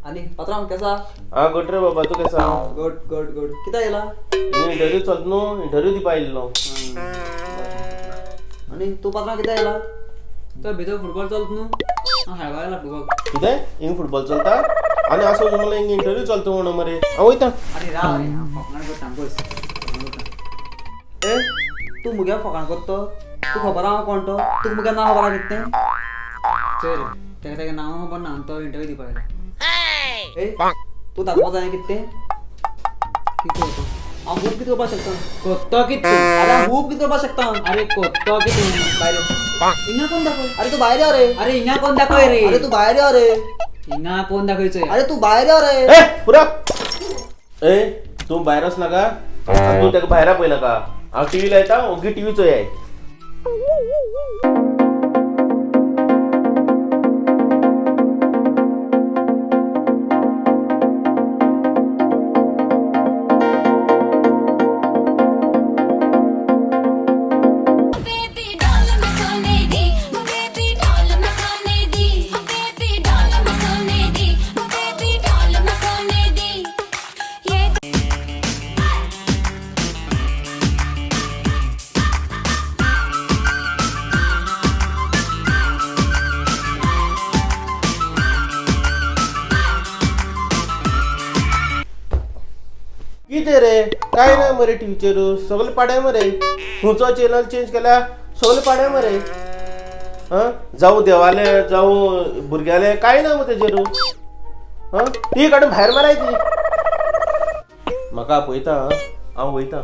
आणि पात्रांव केसा हाँ गुड रे बाबा तू कैसा गुड गुड गुड किती येला इंटरव्यू चलत न्हू इंटरव्यू दिवपा आयिल्लो आणि तू पात्रांव किती येला तर भितर फुटबॉल चलत न्हू हांव खेळपाक येला फुटबॉल कितें हिंग फुटबॉल चलता आनी असो म्हणल्यार हिंग इंटरव्यू चलता म्हणून मरे हांव वयता अरे राव रे हांव फकाण करता पयस ए तू मुगे फकाण करतो तू खबर आहा कोण तो तू मुगे नांव खबर आहा कितें चल तेगे नांव खबर ना तो इंटरव्यू दिवपाक येला ए तू दाखोवपा जाय कितें कितें होतो हांव खूब कितें करपाक शकता कोत्तो कितें अरे हांव खूब कितें करपाक शकता अरे कोत्तो कितें भायर हिंगा कोण दाखय अरे तू भायर यो रे अरे हिंगा कोण दाखय रे अरे तू भायर यो रे हिंगा कोण दाखयचोय अरे तू भायर यो रे ए पुरा ए तू भायर वच नाका तू तेका भायर पळय नाका हांव टीव्हीला येता ओगी टीव्ही चोयाय कितें रे काय ना मरे टीव्हीचेर सगळे पाड्या मरे खंयचो चॅनल चेंज केल्या सगळे पाड्या मरे जावं देवाले जावं भुरग्याले काय ना मग तेजेर ती काडून भायर माराय ती म्हाका आपयता हांव वयता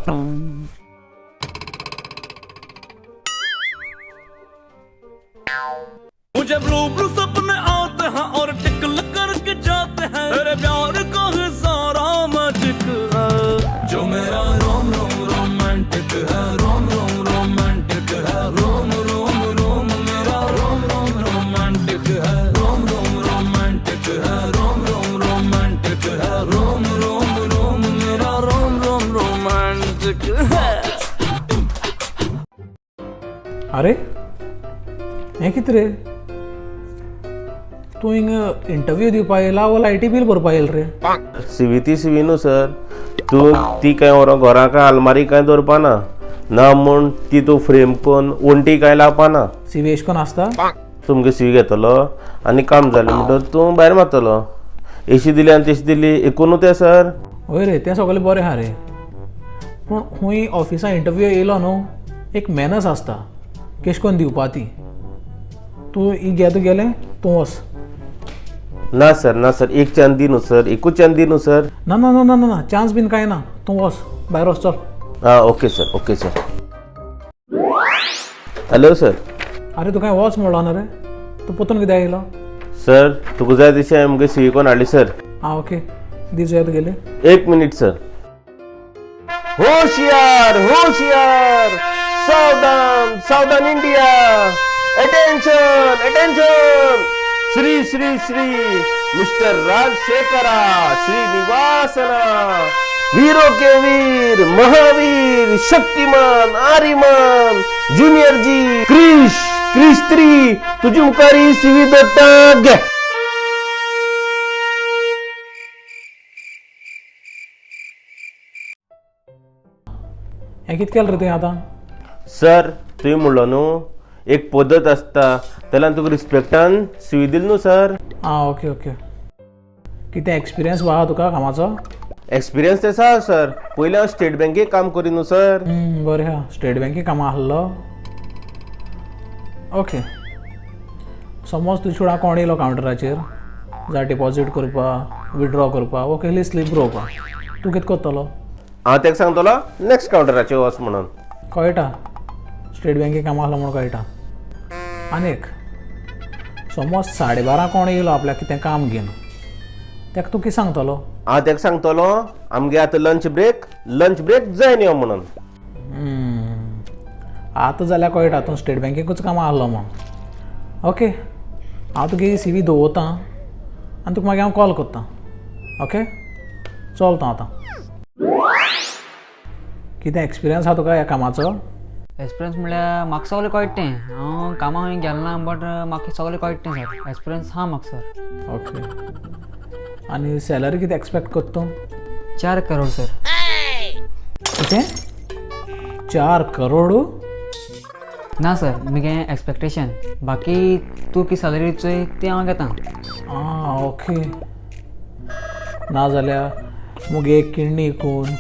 मुझे ब्लू ब्लू सपने आते हैं और टिकल करके जाते हैं मेरे प्यार का है सारा मैजिक है जो मेरा रोम रोम रोमांटिक है रोम रोम रोमांटिक है रोम रोम रोम मेरा रोम रोम रोमांटिक है रोम रोम रोमांटिक है रोम रोम रोमांटिक है रोम रोम रोम मेरा रोम रोम रोमांटिक है अरे हें कितें रे तूं हिंग इंटरव्यू दिवपा येयला वो लायटी बील भरपा येयला रे सीवी न्हू सर तू ती काय व्हरोन घरा काय आलमारी काय दवरपा ना म्हूण ती तूं फ्रेम करून वण्टी काय लावपा ना सीवी एश कोन्न आसता तुमगे सीवी घेतलो आनी काम जालें म्हणटच तूं भायर मारतलो एशी दिली आनी तेशी दिली एकूच तें सर हय रे तें सगळें बरें आहा रे पूण खूंय ऑफिसां इंटरव्यू येयलो न्हू एक मॅनर्स आसता केश कोन्न दिवपा ती तूं ही घेत गेलें तूं वच ना सर एक चान्स दी न्हू सर एकूच चान्स दी न्हू सर ना ना ना ना ना ना चान्स बीन कांय ना तूं वच भायर वच चल ओके सर हॅलो सर अरे तूं कांय वच म्हणलो ना रे तूं पोतून कित्याक येयलो सर तुका जाय तशें आमगे सीवी कोन्न हाडली सर ओके दीस येत गेले एक मिनिट सर होशियार सावधान India attention Shri Shri Shri mister Rajashekhara Srinivasana वीरों के वीर महावीर शक्तिमान आर्यमान जूनियर जी क्रिश 3 तुझी मुखारी सीवी दत्ता घे हें कितें केलें रे तुवें आतां सर तुवें म्हणलो न्हू एक पद्दत आसता तेन्ना तुका रिस्पेक्टान सीवी दिली न्हू सर ओके ओके कितें एक्सपिरियन्स आहा तुका कामाचो एक्सपिरियन्स तेसा सर पयलीं हांव स्टेट बँकेक काम करी न्हू सर बरें आहा स्टेट बँकेक कामां आहलो ओके समज तुजे कोण येयलो कावंटराचेर जावं डिपॉजीट करपाक विथड्रॉ करपाक वो केली स्लीप बरोवपाक तूं कितें करतलो हांव ताका सांगतलो नेक्स्ट कावंटराचेर वच म्हणून कळटा स्टेट बँकेक कामां आहलो म्हूण कळटा आनीक समज 12:30 कोण येयलो आपल्याक कितें काम घेवन ताका तूं कितें सांगतलो हांव ताका सांगतलो आमगे आतां लंच ब्रेक जायन यो म्हणून आतां जाल्यार कळटा तूं स्टेट बँकेकूच कामां आहलो म्हूण ओके हांव तुगे ही सीवी दवरतां आनी तुका मागीर हांव कॉल करतां ओके चलता आतां कितें एक्सपिरियन्स आहा तुका ह्या कामाचो एक्सपिरियन्स म्हळ्यार म्हाका सगळें कळटा हांव कामां खंय गेलें ना बट म्हाका सगळें कळटा सर एक्सपिरियन्स आहा म्हाका सर ओके आनी सॅलरी कितें एक्सपेक्ट करता तूं 4 करोड सर. कितें 4 करोड ना सर मुगे एक्सपेक्टेशन बाकी तू की सॅलरी चोय ती हांव घेता. आं ओके ना जाल्यार मुगे एक किडनी इकून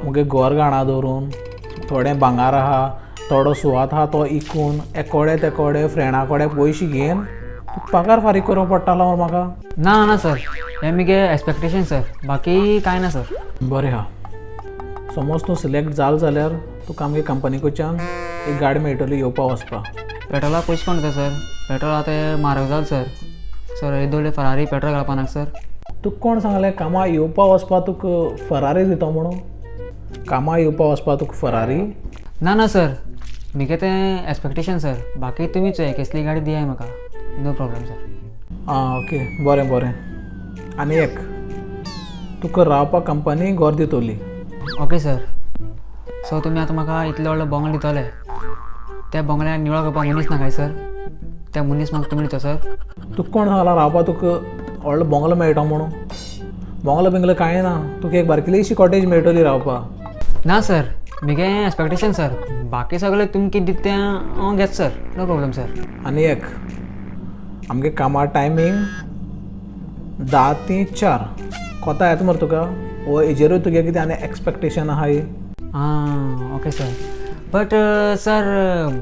मुगे घर घाणा दवरून थोडें भांगार आहा थोडो सुवात आहा तो इकून एकोडे तेकोडे फ्रेंडा कडेन पयशे घेवन पगार फारीक करप पडटालो म्हाका. ना ना सर हे मुगे एक्सपेक्टेशन सर बाकी कांय ना सर. बरें आहा समज तूं सिलेक्ट जाल जाल्यार तुका आमगे कंपनी कडच्यान एक गाडी मेळटली येवपा वचपा. पेट्रोलाक पयशे कोण दिता सर. पेट्रोल आतां तें म्हारग जाल सर. सर येदोळे फरारी पेट्रोल घालपा नाका सर. तुका कोण सांगलें कामा येवपा वचपा तुका फरारी दिता म्हणून. कामा येवपा वचपा तुका फरारी ना ना सर मुगे तें एक्सपेक्टेशन सर बाकी तुमीच कसली गाडी दियाय म्हाका नो प्रॉब्लेम सर. आं ओके बरें बरें आनी एक तुका रावपा कंपनी घर दितली. Okay sir. सो तुमी आतां म्हाका इतले व्हडले बंगलो दितले त्या बंगल्याक निवळ करपाक मनीस ना काय सर. त्या मनीस म्हाका तुमी दिता सर. तुका कोण सांगला रावपा तुका व्हडलो बंगलो मेळटा म्हणून. बंगलो बिंगलो कांय ना तुका एक बारकेलीशी कॉटेज मेळटली रावपा. ना सर मुगे एक्सपेक्टेशन सर बाकी सगळें तुमी कितें दिता तें हांव घेता सर नो प्रॉब्लेम सर. आनी एक आमगे कामा टायमींग 10 ते 4 कोता येता मरे तुका वो हेजेरूय तुगे कितें आनी एक्सपेक्टेशन आहा ही. आं ओके सर बट सर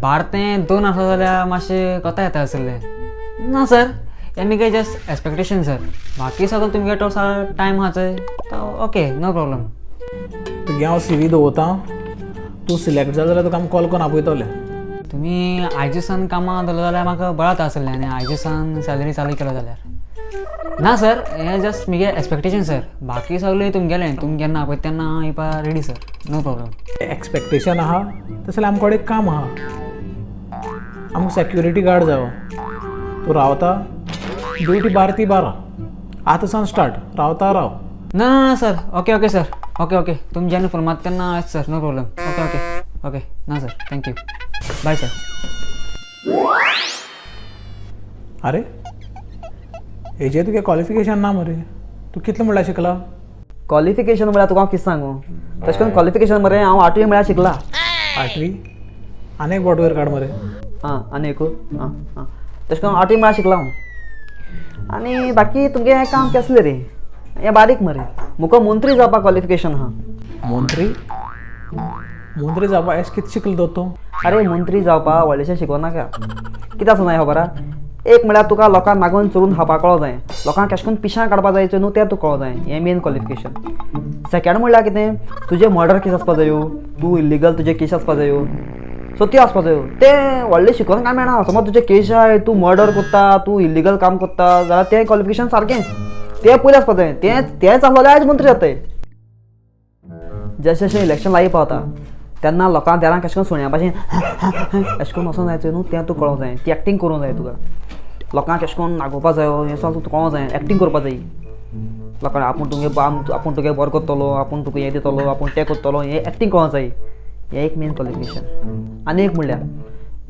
12 ते 2 आसा जाल्यार मातशें कोता येता आसलें. ना सर हे मुगे जस्ट एक्सपेक्टेशन सर बाकी सगळें तुमगे तो टायम आहा चोय तो ओके नो प्रॉब्लेम. तुगे हांव CV दवरतां तूं सिलेक्ट जाल जाल्यार तुका आमी कॉल करून आपयतले. तुमी आयज सान कामां दवरले जाल्यार म्हाका बरें जाता आसलें आनी आयज सान सॅलरी चालू केलो जाल्यार. ना सर हें जस्ट मुगे एक्सपेक्टेशन सर बाकी सगळें तुमगेलें तुमी केन्ना आपयता तेन्ना हांव येवपा ready sir no problem. Expectation आहा तशें जाल्यार आमचे कडेन एक काम आहा. आमकां सेक्युरिटी गार्ड जावो. तूं रावता ड्युटी 12 ते 12 आतां सावन स्टार्ट रावता राव. ना ना sir okay okay sir okay okay तुमी जेन्ना फोन मारता तेन्ना येता sir no problem. Okay okay okay ना सर थँक्यू बाय सर. अरे हेजेर तुगे क्वॉलिफिकेशन ना मरे. तूं कितलें म्हणल्यार शिकला. क्वॉलिफिकेशन म्हळ्यार तुका हांव कितें सांगू तशें करून क्वॉलिफिकेशन मरे हांव 8वी म्हळ्यार शिकला. 8वी आनी एक बोटवेर काड मरे. आं आनी एक आं आं तशें करून 8वी म्हळ्यार शिकला हांव. आनी बाकी तुमगे हें काम केसलें रे हें बारीक मरे. मुको मंत्री जावपाक क्वॉलिफिकेशन आहा. मंत्री मंत्री जावपा एश कितें शिकलो तर तूं. अरे मंत्री जावपाक व्हडलेशें शिकोवनाका. कितें आसा न्हय खबर आहा एक म्हळ्यार तुका लोकांक नागोवन चोरून खावपाक कळो जाय. लोकांक कशें करून पिशां काडपा जायचो न्हू तें तुका कळो जाय हें मेन क्वॉलिफिकेशन. सेकेंड म्हळ्यार कितें तुजे मर्डर केस आसपा जायो तूं इलिगल तुजे केस आसपा जायो सो त्यो आसपा जायो. तें व्हडलें शिकोवन काय मेळना. समज तुजे केस आहाय तूं मर्डर करता तूं इलिगल काम करता जाल्यार तें क्वॉलिफिकेशन सारकें तें पयलें आसपा जाय. तेंच आसलो जाल्यार आयज मंत्री जाताय. जशें जशें इलेक्शन लागीं पावता तेन्ना लोकांक देरान कशें करून सुण्या भाशेन अशें करून वचूंक जायचो न्हू तें तुका कळोंक जाय. ती एक्टींग करूंक जाय तुका. लोकांक कशें करून नागोवपा जायो हें सगळें तुका कळोंक जाय. एक्टींग करपा जाय. लोकांक आपूण तुगे बरो करतलो आपूण तुका हें दितलो आपूण तें करतलो हें एक्टींग कळोंक जाय. हें एक मेन क्वॉलिफिकेशन. आनी एक म्हणल्यार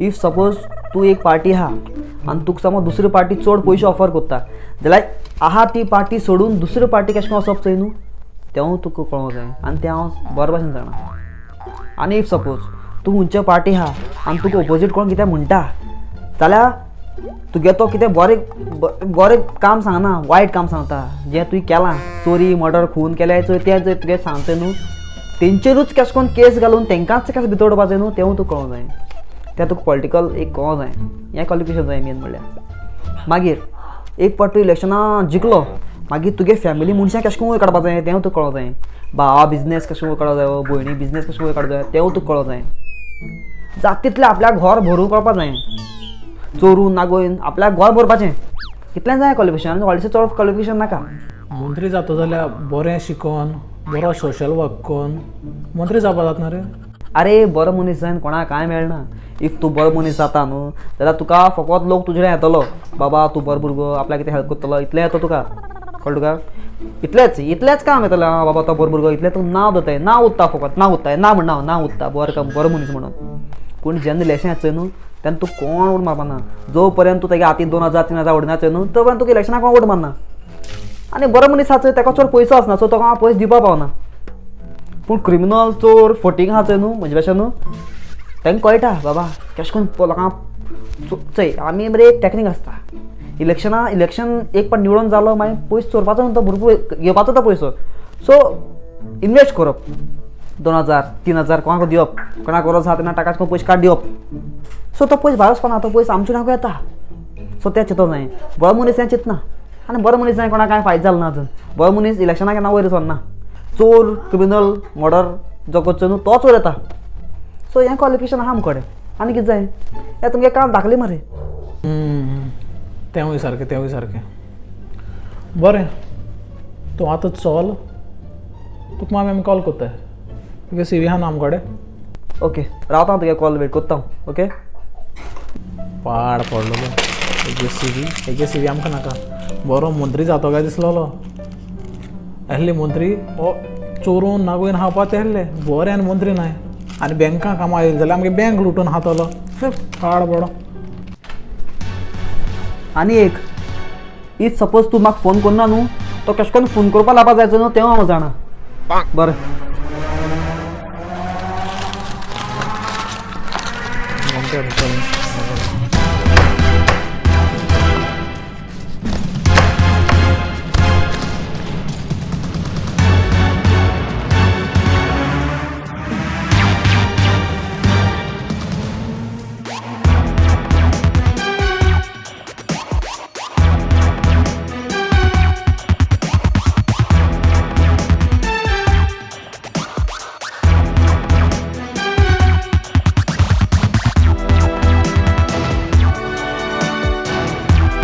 इफ सपोज तूं एक पार्टी आहा आनी तुका समज दुसरी पार्टी चड पयशे ऑफर करता जाल्यार आहा ती पार्टी सोडून दुसरी पार्टी कशें करून वचप चोय न्हू तें तुका कळोंक जाय. आनी तें हांव बरे भाशेन जाणा. आनी इफ सपोज तूं खंयच्या पार्टी आहा आनी तुका ऑपोजीट कोण कितें म्हणटा जाल्यार तुगे तो कितें बरें काम सांगना वायट काम सांगता जें तुवें केलां चोरी मर्डर खून केल्या तें जर तुगे सांगता न्हू तेंचेरूच कशें करून केस घालून तेंकांच कशें भितर उडोवपा जाय न्हू तें तुका कळोंक जाय. तें तुका पॉलिटिकल एक कळोंक जाय. हें क्वॉलिफिकेशन जाय मेन म्हणल्यार. मागीर एक फावट तूं इलेक्शनां जिखलो मागीर तुगे फॅमिली मनशां कशें करून वयर काडपा जाय तें तुका कळोंक जाय. भावा बिजनेस कशें वयर काडूंक जायो भयणी बिजनेस कशें वयर काडूंक जाय तें तुका कळोंक जाय. जाता तितलें आपल्याक घर भरूंक कळपा जाय. चोरून नागोवन आपल्याक घर भरपाचें इतलें जाय क्वॉलिफिकेशन. व्हडलेशें चड क्वॉलिफिकेशन नाका. मंत्री जाता जाल्यार बरें शिकोवन बरो सोशल वर्क करून मंत्री जावपा जाता रे. अरे बरो मनीस जायन कोणाक कांय मेळना. इफ तूं बरो मनीस जाता न्हू जाल्यार तुका फकत लोक तुजे येतलो बाबा तूं बरो भुरगो आपल्याक कितें हेल्प करतलो इतलें येता तुका कळ्ळें तुका. इतलेंच काम येतलें आं बाबा तो बरो भुरगो इतलें तूं नांव दोताय नांव उत्ता फकत नांव उत्ताय ना म्हण नांव उत्ता बरो मनीस म्हणून. पूण जेन्ना इलेक्शन येता न्हू तेन्ना तूं कोण वोट मारपाना. जो पर्यंत तूं तेगे हातीन 2000-3000 उडनाचो न्हू तो पर्यंत तुका इलेक्शनाक कोण वोट मारना. आनी बरो मनीस आहा चोय ताका चड पयसो आसना सो ताका हांव पयस दिवपा पावना पूण क्रिमिनल चोर फटींग आहा चोय न्हू म्हजे भाशेन न्हू तांकां कळटा बाबा केश करून लोकांक चोय आमी मरे एक टॅक्नीक आसता इलेक्शन एक पाट निवडून जालो मागीर पयस चोरपाचो न्हू तो भरपूर घेवपाचो तो पयसो सो इन्वेस्ट करप 2000 3000 कोणाक दिवप कोणाक गरज आहा तेन्ना ताका पयशे काड दिवप सो तो पयस भायर वचपाना तो पयस आमच्या नाको येता सो तें चिंतप जाय बरो मनीस हें चिंतना आनी बरो मनीस जाय कोणाक कांय फायदो जालो ना अजून बरो मनीस इलेक्शनाक केन्ना वयर सरना चोर क्रिमिनल मर्डर जो करचो न्हू तोच वयर येता सो हें क्वॉलिफिकेशन आहा आमचे कडेन आनी कितें जाय हें तुमगे काम दाखली मरे तेवूय सारकें बरें तूं आतां चल तुका आमी कॉल कोत्ताय तुगे CV आहा न्हू आमचे कडेन ओके रावता हांव तुगे कॉल वेट कोत्ता ओके पाड पडलो हेगे CV आमकां नाका बरो मंत्री जातो काय दिसलोलो आहले मंत्री ओ चोरून नागोवन खावपा ते आहले बरे आनी मंत्री नाय आनी बँकां कामां येयली जाल्यार आमगे बँक लुटून खातलो पाड पडो आनी एक इफ सपोज तूं म्हाका फोन करना न्हू तो केश कोन्न फोन करपा लावपा जायचो न्हू तें हांव जाणा बरें